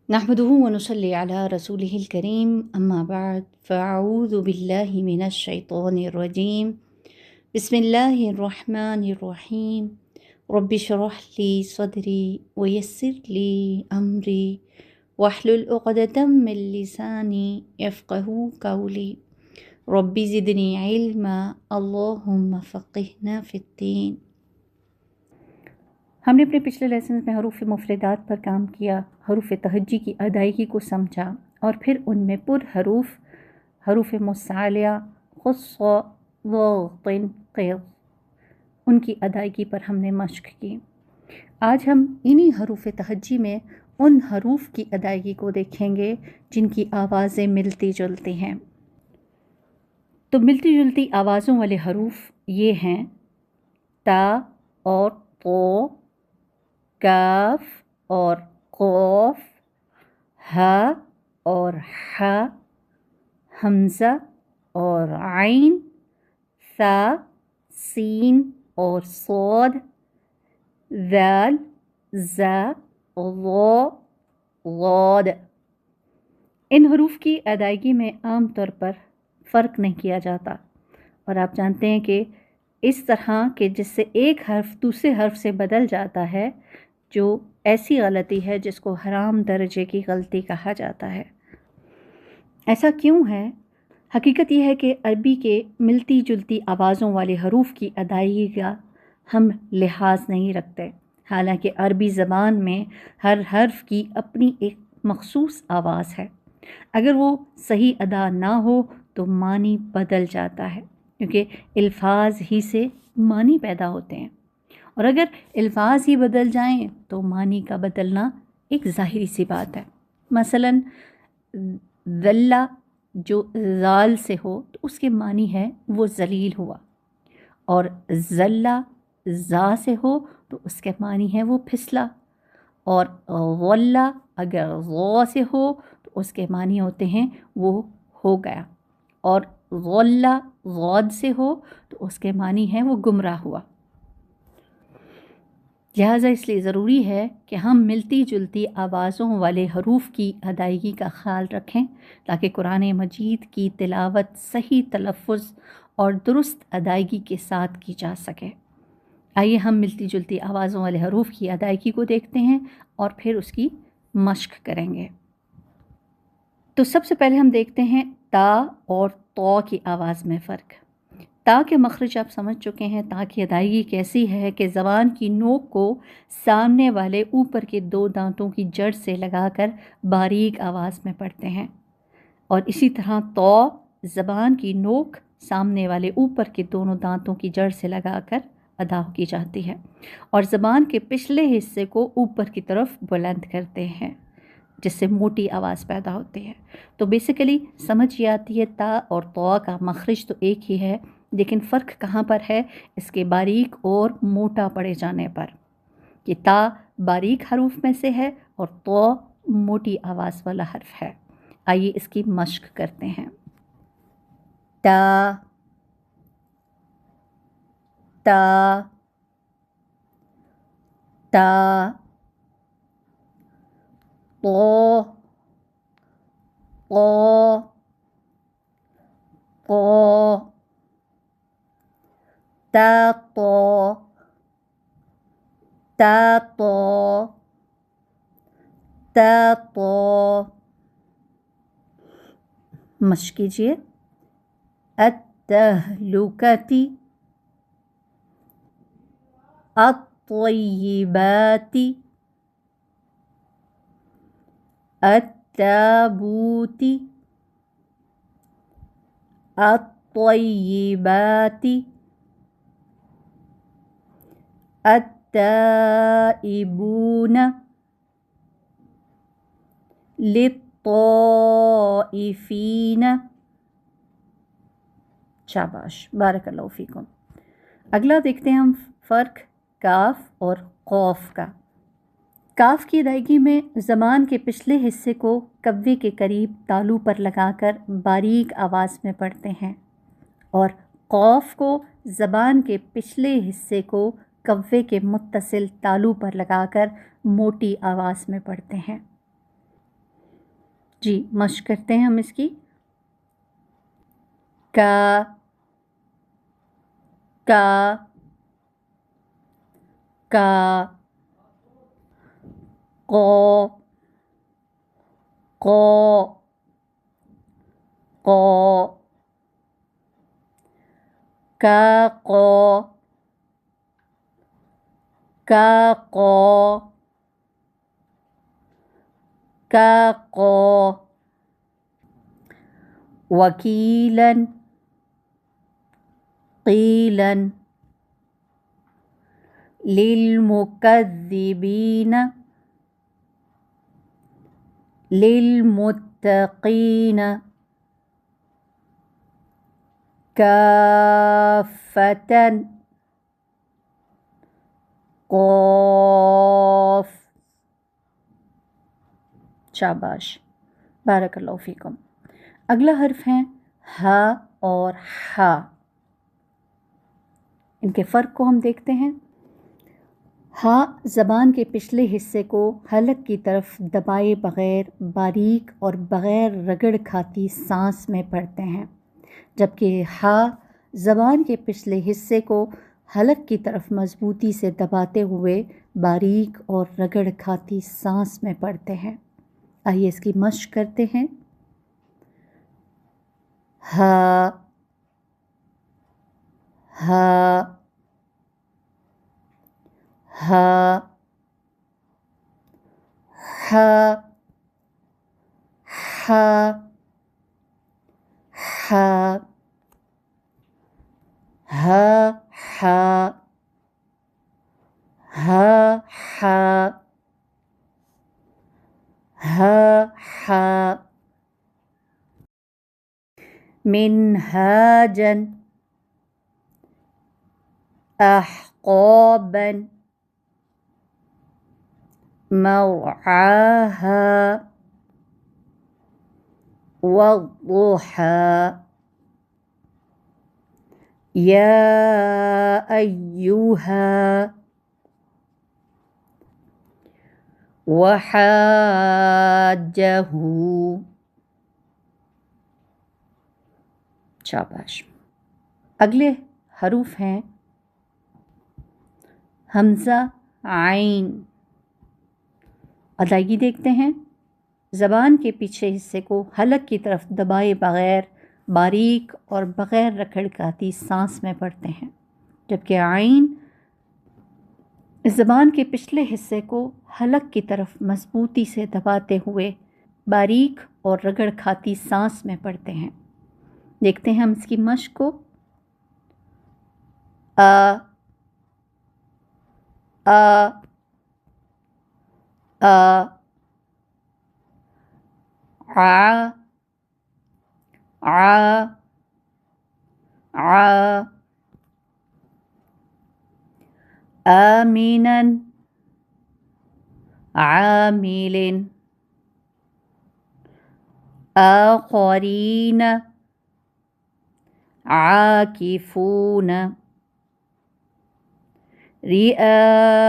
नहमदुहु व नुसल्ली अला रसूलिहिल करीम अम्मा बाद फ़अऊज़ु बिल्लाहि मिनश शैतानिर रजीम बिस्मिल्लाहिर रहमानिर रहीम रब्बि इश्रह ली सदरी व यस्सिर ली अमरी वहलुल उक़दतम मिन लिसानी यफ़क़हू क़ौली रब्बि ज़िदनी इल्मा अल्लाहुम्मा फ़क़िहना फ़िद्दीन। हमने अपने पिछले लेसन में हरूफ मुफ़रदात पर काम किया, हरूफ तहज्जी की अदायगी को समझा और फिर उनमें पुर हरूफ मुस्सालिया ख़ुस्स ज़ातिन क़िज़ उनकी अदायगी पर हमने मश्क की। आज हम इन्हीं हरूफ तहज्जी में उन हरूफ की अदायगी को देखेंगे जिनकी आवाज़ें मिलती जुलती हैं। तो मिलती जुलती आवाज़ों वाले हरूफ ये हैं ता और तो, काफ और क़ाफ, हा और हा, हमज़ा और आइन, सा, सीन और सौद, ज़ाल, ज़ा, ज़ा, ज़ाद। इन हरूफ की अदायगी में आम तौर पर फ़र्क नहीं किया जाता और आप जानते हैं कि इस तरह के जिससे एक हर्फ दूसरे हर्फ से बदल जाता है, जो ऐसी गलती है जिसको हराम दर्जे की गलती कहा जाता है। ऐसा क्यों है? हकीकत यह है कि अरबी के मिलती जुलती आवाज़ों वाले हरूफ की अदायगी का हम लिहाज नहीं रखते, हालांकि अरबी ज़बान में हर हर्फ की अपनी एक मखसूस आवाज़ है। अगर वो सही अदा ना हो तो मानी बदल जाता है, क्योंकि अल्फाज ही से मानी पैदा होते हैं और अगर अल्फाज ही बदल जाएं तो मानी का बदलना एक ज़ाहिरी सी बात है। मसलन ज़ल्ला जो ज़ाल से हो तो उसके मानी है वो ज़लील हुआ, और ज़ल्ला ज़ा से हो तो उसके मानी है वो फिसला, और वल्ला अगर ज़ा से हो तो उसके मानी होते हैं वो हो गया, और वल्ला ज़ाद से हो तो उसके मानी है वो गुमराह हुआ। लिहाजा इसलिए ज़रूरी है कि हम मिलती जुलती आवाज़ों वाले हरूफ की अदायगी का ख़्याल रखें ताकि कुरान मजीद की तिलावत सही तलफ़्फ़ुज़ और दुरुस्त अदायगी के साथ की जा सके। आइए हम मिलती जुलती आवाज़ों वाले हरूफ की अदायगी को देखते हैं और फिर उसकी मश्क करेंगे। तो सबसे पहले हम देखते हैं ता और तौ की आवाज़ में फ़र्क। ता के मखरज आप समझ चुके हैं। ता की अदायगी कैसी है कि ज़बान की नोक को सामने वाले ऊपर के दो दांतों की जड़ से लगाकर बारीक आवाज़ में पढ़ते हैं, और इसी तरह तौ ज़बान की नोक सामने वाले ऊपर के दोनों दांतों की जड़ से लगाकर अदा की जाती है और ज़बान के पिछले हिस्से को ऊपर की तरफ बुलंद करते हैं, जिससे मोटी आवाज़ पैदा होती है। तो बेसिकली समझ ये आती है ता और तौ का मखरज तो एक ही है, लेकिन फ़र्क कहाँ पर है? इसके बारीक और मोटा पड़े जाने पर। कि ता बारीक हरूफ में से है और तौ मोटी आवाज़ वाला हर्फ है। आइए इसकी मश्क करते हैं। ता ता ता, तो तो तो, ता तो ता तो ता तो। मश्क कीजिए। अत्तहलुकती, अत्तय्यिबाती, अत्ताबूती, अत्तय्यिबाती, अत्ताइबून, लित्ताइफीन। शाबाश, बारकल्लाहु फीकुम। अगला देखते हैं हम फ़र्क काफ और क़ौफ का। काफ की अदायगी में ज़बान के पिछले हिस्से को कव्वे के करीब तालू पर लगाकर बारीक आवाज़ में पढ़ते हैं, और क़ौफ को ज़बान के पिछले हिस्से को कव्वे के मुत्तसिल तालू पर लगाकर मोटी आवाज़ में पढ़ते हैं। जी मश्क करते हैं हम इसकी। का का का को को को का को का को का को वकीलन क़ीलन लिलमुकज़्ज़िबीन लिलमुत्तक़ीन काफ़तन क़ाफ़। शाबाश, बारकल्लाहु फ़ीकुम। अगला हर्फ है हा और हा। इनके फ़र्क को हम देखते हैं। हा ज़बान के पिछले हिस्से को हलक की तरफ दबाए बग़ैर बारीक और बग़ैर रगड़ खाती सांस में पढ़ते हैं, जबकि हा ज़बान के पिछले हिस्से को हलक की तरफ मज़बूती से दबाते हुए बारीक और रगड़ खाती सांस में पढ़ते हैं। आइए इसकी मश्क करते हैं। हा हा हा हा हा हा हा हा हा हा हा हा। मिनहाजन अहक़ाबन मरआहा वद्दुहा या अय्युहा वहाज्जहू। शाबाश। अगले हरूफ हैं हमज़ा आइन। अदायगी देखते हैं। ज़बान के पीछे हिस्से को हलक की तरफ दबाए बग़ैर बारीक और बग़ैर रगड़ खाती सांस में पढ़ते हैं, जबकि आइन ज़बान के पिछले हिस्से को हलक की तरफ मज़बूती से दबाते हुए बारीक और रगड़ खाती सांस में पढ़ते हैं। देखते हैं हम इसकी मश्क को। आ आ आ आ आ आ आमीनन आमिलिन आक़रीन आकिफून रिआआ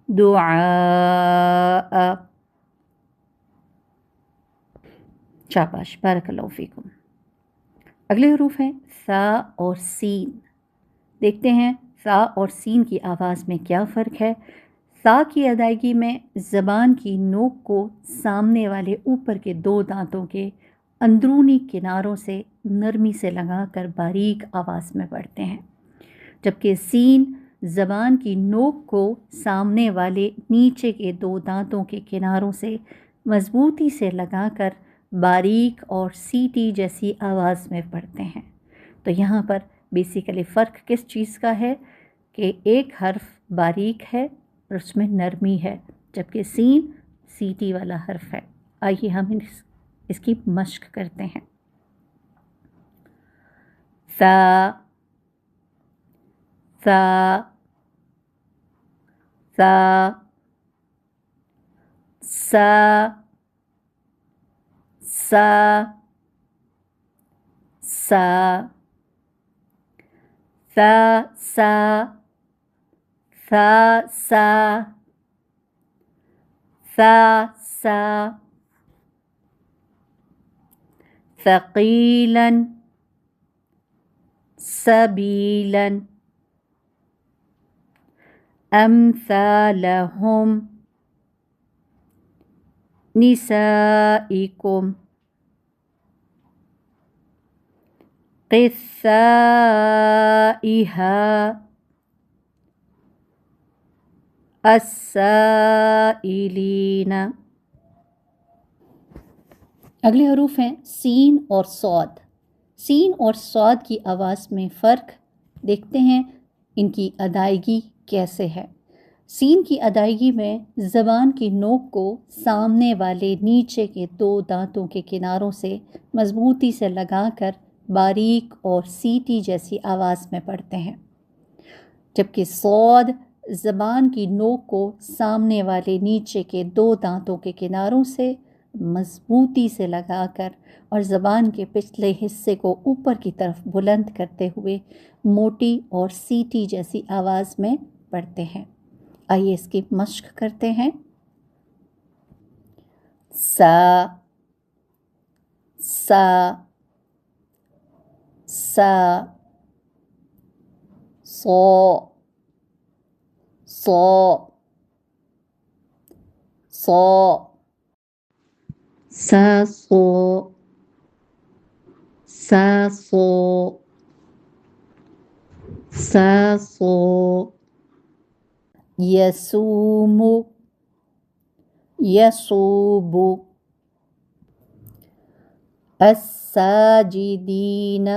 दुआआ। शाबाश, बारकल्लाहु फ़ीकुम। अगले हरूफ हैं सा और सीन। देखते हैं सा और सीन की आवाज़ में क्या फ़र्क है। सा की अदायगी में ज़बान की नोक को सामने वाले ऊपर के दो दांतों के अंदरूनी किनारों से नरमी से लगाकर बारीक आवाज़ में पढ़ते हैं, जबकि सीन ज़बान की नोक को सामने वाले नीचे के दो दांतों के किनारों से मज़बूती से लगाकर बारीक और सीटी जैसी आवाज़ में पढ़ते हैं। तो यहाँ पर बेसिकली फ़र्क किस चीज़ का है कि एक हर्फ बारीक है और उसमें नरमी है, जबकि सीन सीटी वाला हर्फ है। आइए हम इसकी मश्क करते हैं। सा सा सा सा सा सा सा सा सा सा ثا سا ثقيلا سبيلا أمثالهم نسائكم قثائها السائلين. اگلے حروف ہیں سین اور صاد. سین اور صاد کی آواز میں فرق دیکھتے ہیں، ان کی ادائیگی کیسے ہے. سین کی ادائیگی میں زبان کی نوک کو سامنے والے نیچے کے 2 دانتوں کے کناروں سے مضبوطی سے لگا کر باریک اور سیٹی جیسی آواز میں پڑھتے ہیں، جبکہ صاد زبان کی نوک کو سامنے والے نیچے کے 2 دانتوں کے کناروں سے مضبوطی سے لگا کر اور زبان کے پچھلے حصے کو اوپر کی طرف بلند کرتے ہوئے موٹی اور سیٹی جیسی آواز میں پڑھتے ہیں. آئیے اس کی مشق کرتے ہیں. سا سا سا صو صو صو سا صو سا صو سا صو يصوم يصوب الساجدين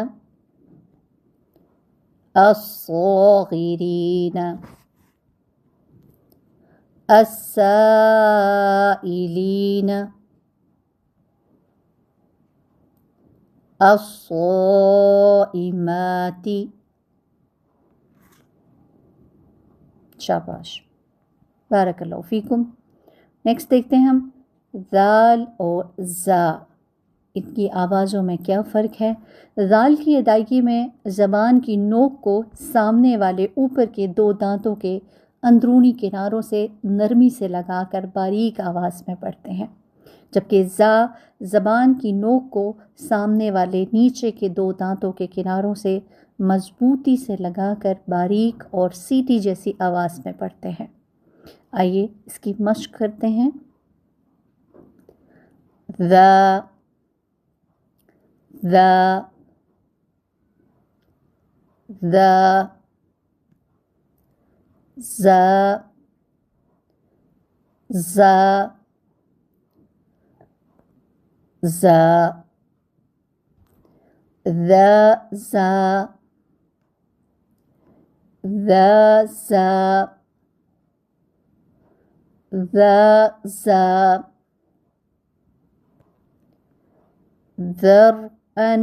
الصاغرين السائلين الصائمات. شاباش، بارک اللہ فیکم. نیکسٹ دیکھتے ہیں ہم ذال اور زا. ان کی آوازوں میں کیا فرق ہے؟ ذال کی ادائیگی میں زبان کی نوک کو سامنے والے اوپر کے 2 دانتوں کے اندرونی کناروں سے نرمی سے لگا کر باریک آواز میں پڑھتے ہیں، جبکہ زا زبان کی نوک کو سامنے والے نیچے کے 2 دانتوں کے کناروں سے مضبوطی سے لگا کر باریک اور سیٹی جیسی آواز میں پڑھتے ہیں. آئیے اس کی مشق کرتے ہیں. ذا ذا ذا زا زا زا ذا زا ذا زا ذا زا ذرعا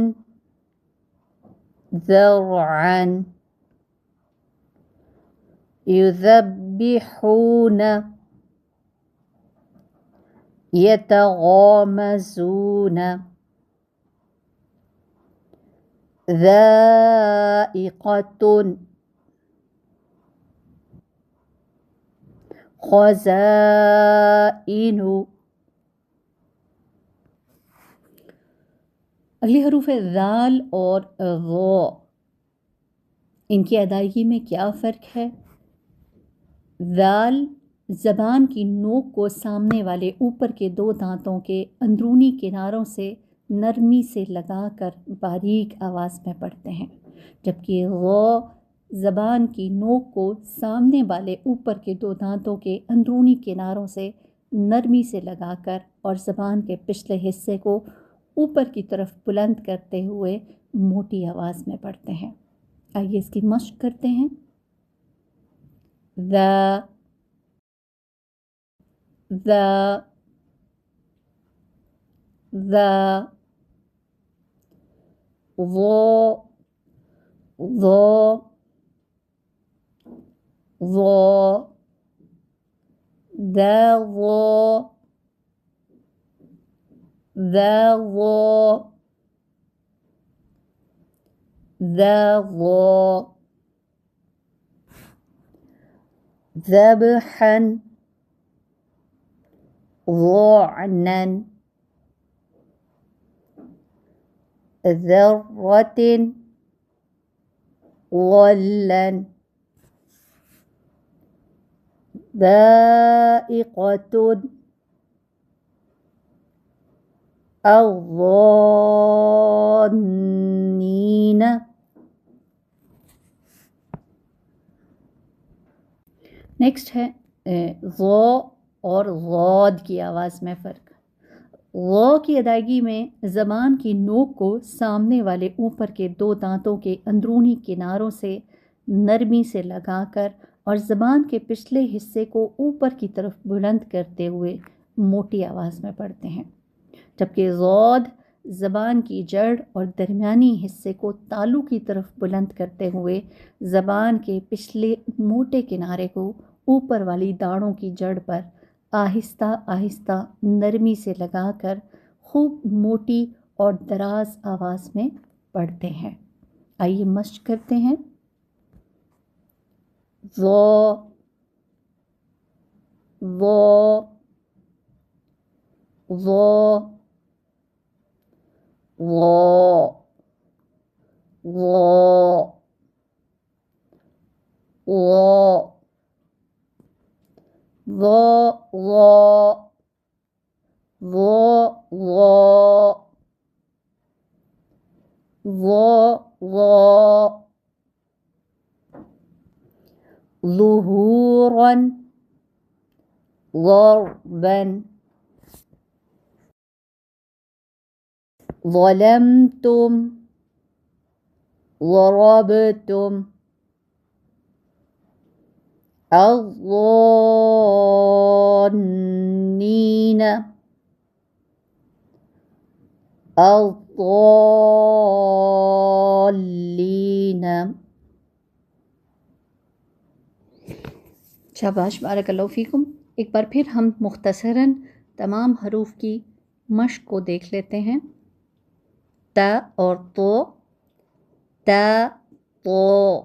ذرعا يذبحون يتغامزون ذائقة خزائن. اگلی حروف ہے ذال اور غو. ان کی ادائیگی میں کیا فرق ہے؟ ذال زبان کی نوک کو سامنے والے اوپر کے 2 دانتوں کے اندرونی کناروں سے نرمی سے لگا کر باریک آواز میں پڑھتے ہیں، جبکہ غو زبان کی نوک کو سامنے والے اوپر کے 2 دانتوں کے اندرونی کناروں سے نرمی سے لگا کر اور زبان کے پچھلے حصے کو اوپر کی طرف بلند کرتے ہوئے موٹی آواز میں پڑھتے ہیں. آئیے اس کی مشق کرتے ہیں. ذا ذا ذا ظو ظو ظو ذا ظو ذا ظو ذا ظو ذبحا ضعنا ذرة ظلا ذائقة الظانين. نیکسٹ ہے ضو اور ضاد کی آواز میں فرق. ضو کی ادائیگی میں زبان کی نوک کو سامنے والے اوپر کے 2 دانتوں کے اندرونی کناروں سے نرمی سے لگا کر اور زبان کے پچھلے حصے کو اوپر کی طرف بلند کرتے ہوئے موٹی آواز میں پڑھتے ہیں، جبکہ ضاد زبان کی جڑ اور درمیانی حصے کو تالو کی طرف بلند کرتے ہوئے زبان کے پچھلے موٹے کنارے کو اوپر والی داڑھوں کی جڑ پر آہستہ آہستہ نرمی سے لگا کر خوب موٹی اور دراز آواز میں پڑھتے ہیں. آئیے مشق کرتے ہیں. ضو ضو ضو ضو ضو ضو ظهورا ضربا ظلمتم ضربتم الظانين الضالين. شاباش، بارک اللہ فیکم. ایک بار پھر ہم مختصراً تمام حروف کی مشق کو دیکھ لیتے ہیں. تا اور تو، تا تو،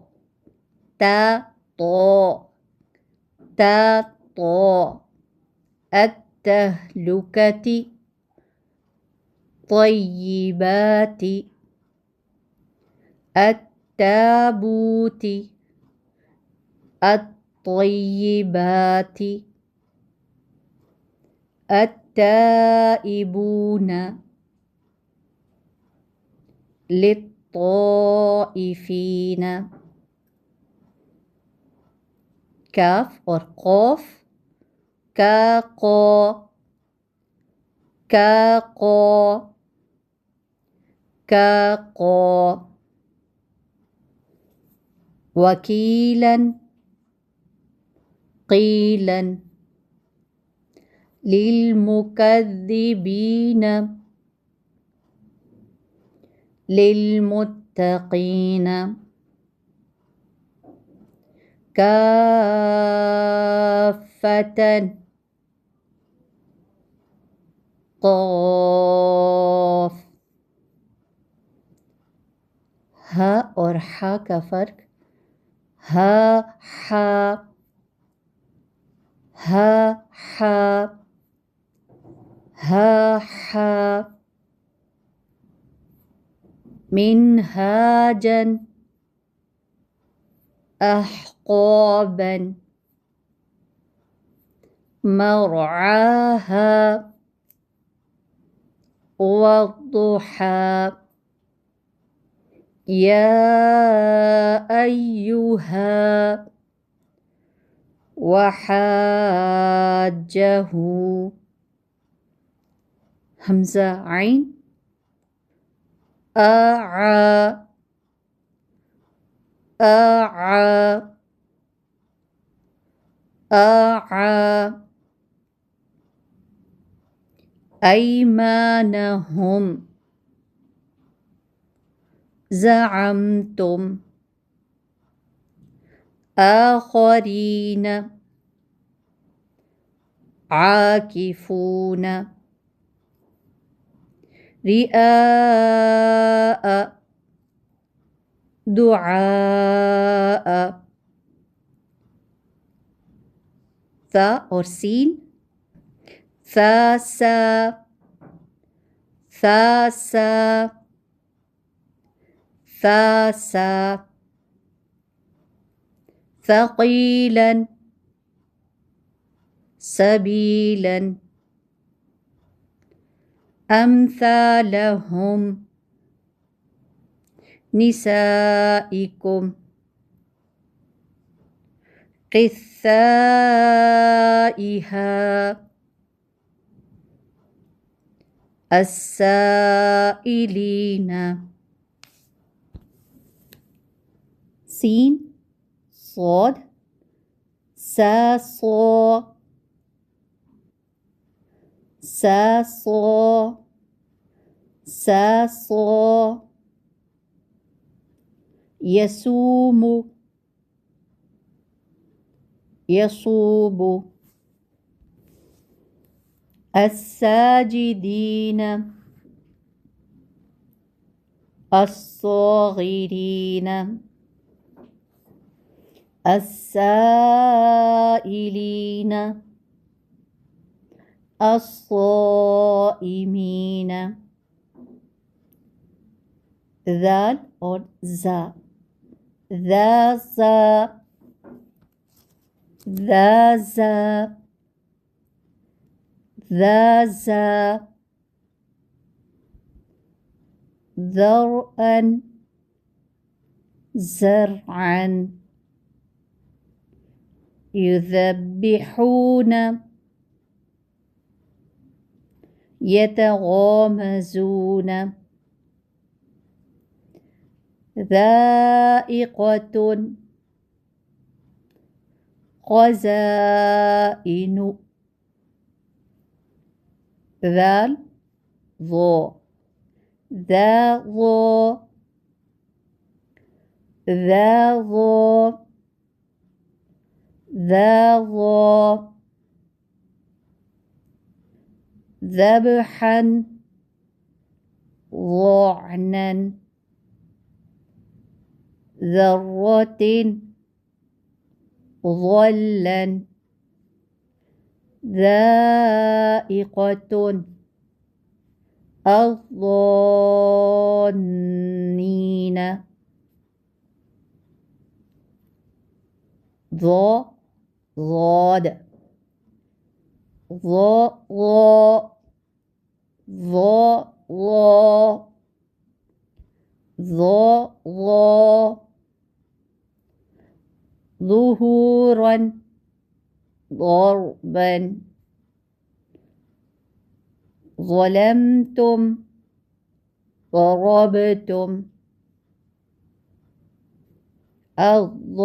تا تو، تا تو. التهلكة طيبات التابوت الطيبات التائبون للطائفين. کاف اور قوف، کا قو، کا قو، کا قو. وکیلا قیلا للمکذبین للمتقین. کافة قاف. ہا اور حا کا فرق، ہا حا، ہا حا، ہا حا. منہاجا احقابا مرعاها والضحى. يا أيها وحاجه. حمزہ عین، أعى أعى أعى. أيمانهم زعمتم. آخرين عاكفون. رئاء دعاء. تا اور سین، ثاسا ثاسا ثاسا ثقيلا سبيلا أمثالهم نسائكم قثائها السائلين سين صاد ساصو ساصو ساصو يسوم يصوب الساجدين الصاغرين السائلين الصائمين ذال اور زا ذا زا ذا زا ذا زا ذرءا زرعا يذبحون يتغامزون ذائقة خزائن ذال ظو ذا ظو ذا ظو ذا ظو ذبحا ضعنا ذرة ظلا ذائقة الظانين ضاد ضو ضو ضو ضو ضو ظهورا ضربا ظلمتم ضربتم الظانين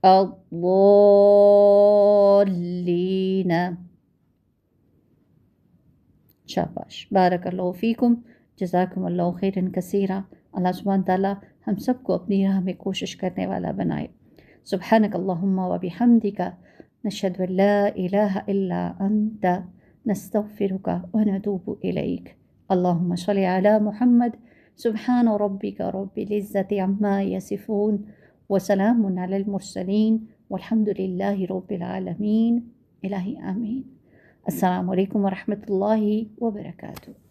الضالين. شاباش. بارک اللہ فیکم. جزاکم اللہ خیرا کثیرا. اللہ سبحانہ تعالیٰ ہم سب کو اپنی راہ میں کوشش کرنے والا بنائے. سبحانک اللہم و بحمدک نشہد ان لا الہ الا انت نستغفرک و نتوب الیک. اللہم صل علی محمد. سبحان ربک رب العزة عما یصفون وسلام علی المرسلین والحمد للہ رب العالمین. الہی آمین. السلام علیکم ورحمۃ اللہ وبرکاتہ.